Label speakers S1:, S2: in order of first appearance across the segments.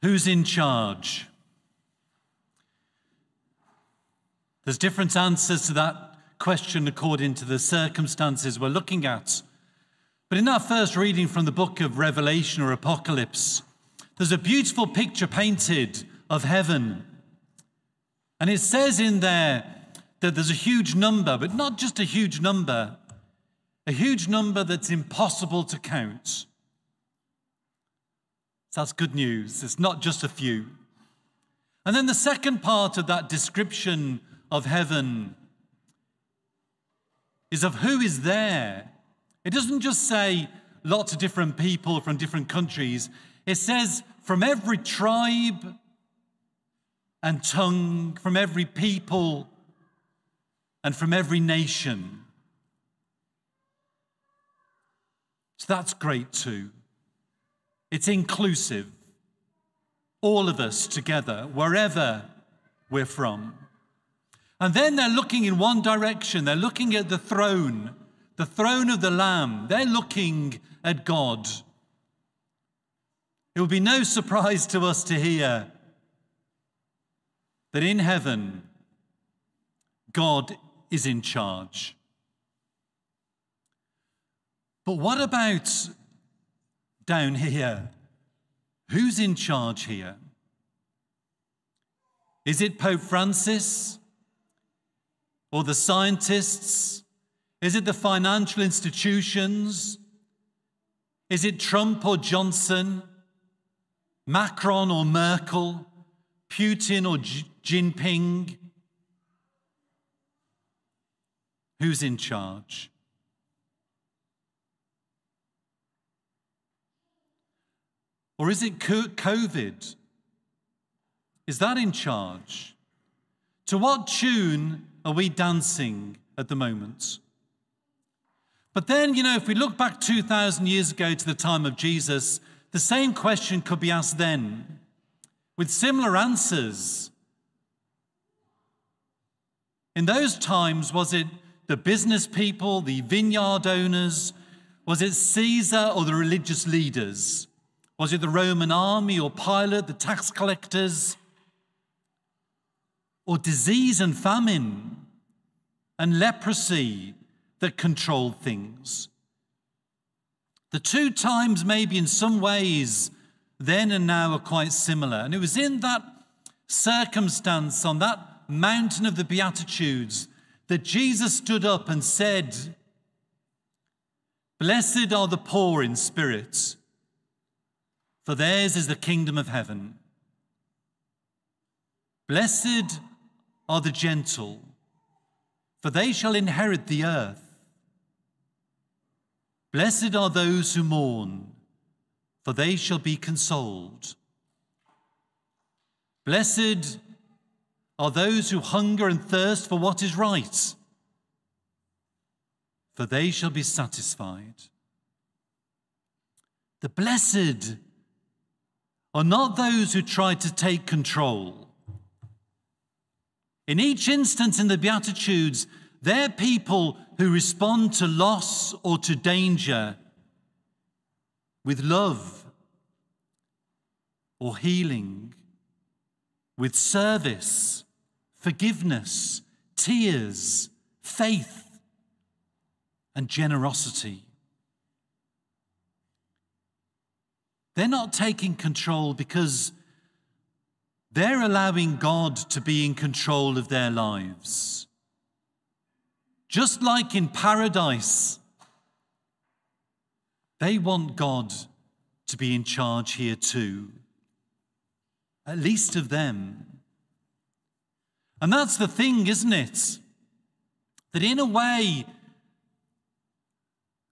S1: Who's in charge? There's different answers to that question according to the circumstances we're looking at. But in our first reading from the book of Revelation or Apocalypse, there's a beautiful picture painted of heaven. And it says in there that there's a huge number, but not just a huge number that's impossible to count. So that's good news. It's not just a few. And then the second part of that description of heaven is of who is there. It doesn't just say lots of different people from different countries. It says from every tribe and tongue, from every people and from every nation. So that's great too. It's inclusive. All of us together, wherever we're from. And then they're looking in one direction. They're looking at the throne of the Lamb. They're looking at God. It will be no surprise to us to hear that in heaven, God is in charge. But what about down here? Who's in charge here? Is it Pope Francis? Or the scientists? Is it the financial institutions? Is it Trump or Johnson? Macron or Merkel? Putin or Jinping? Who's in charge? Or is it COVID? Is that in charge? To what tune are we dancing at the moment? But then, if we look back 2,000 years ago to the time of Jesus, the same question could be asked then, with similar answers. In those times, was it the business people, the vineyard owners? Was it Caesar or the religious leaders? Was it the Roman army or Pilate, the tax collectors? Or disease and famine and leprosy that controlled things? The two times maybe in some ways then and now are quite similar. And it was in that circumstance on that mountain of the Beatitudes that Jesus stood up and said, "Blessed are the poor in spirit, for theirs is the kingdom of heaven. Blessed are the gentle, for they shall inherit the earth. Blessed are those who mourn, for they shall be consoled. Blessed are those who hunger and thirst for what is right, for they shall be satisfied." The blessed are not those who try to take control. In each instance in the Beatitudes, they're people who respond to loss or to danger with love or healing, with service, forgiveness, tears, faith, and generosity. They're not taking control because they're allowing God to be in control of their lives. Just like in paradise, they want God to be in charge here too, at least of them. And that's the thing, isn't it? That in a way,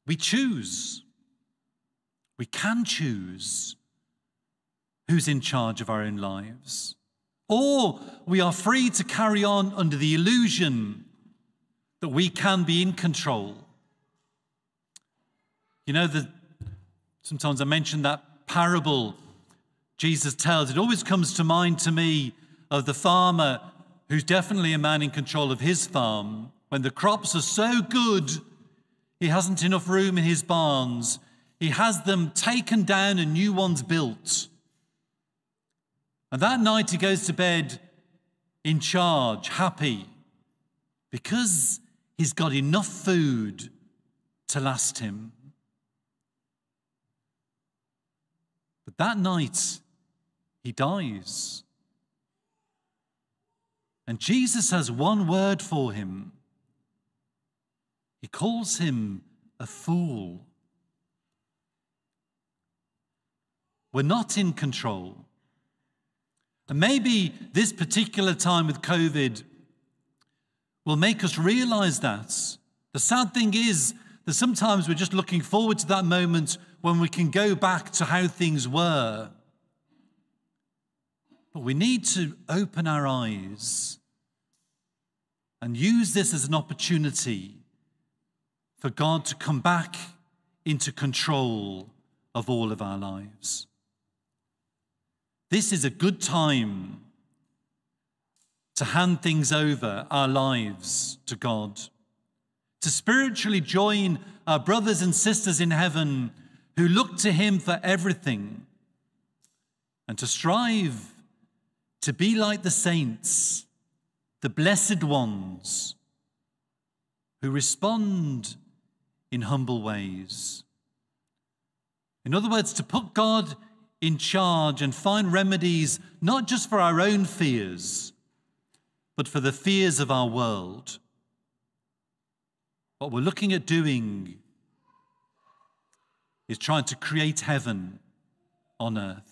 S1: we choose. We can choose who's in charge of our own lives. Or we are free to carry on under the illusion that we can be in control. Sometimes I mention that parable Jesus tells. It always comes to mind to me of the farmer who's definitely a man in control of his farm. When the crops are so good, he hasn't enough room in his barns. He has them taken down and new ones built. And that night he goes to bed in charge, happy, because he's got enough food to last him. But that night, he dies. And Jesus has one word for him. He calls him a fool. We're not in control. And maybe this particular time with COVID will make us realize that. The sad thing is that sometimes we're just looking forward to that moment when we can go back to how things were. But we need to open our eyes and use this as an opportunity for God to come back into control of all of our lives. This is a good time to hand things over, our lives, to God, to spiritually join our brothers and sisters in heaven who look to him for everything, and to strive to be like the saints, the blessed ones, who respond in humble ways. In other words, to put God in charge and find remedies not just for our own fears, but for the fears of our world. What we're looking at doing is trying to create heaven on earth.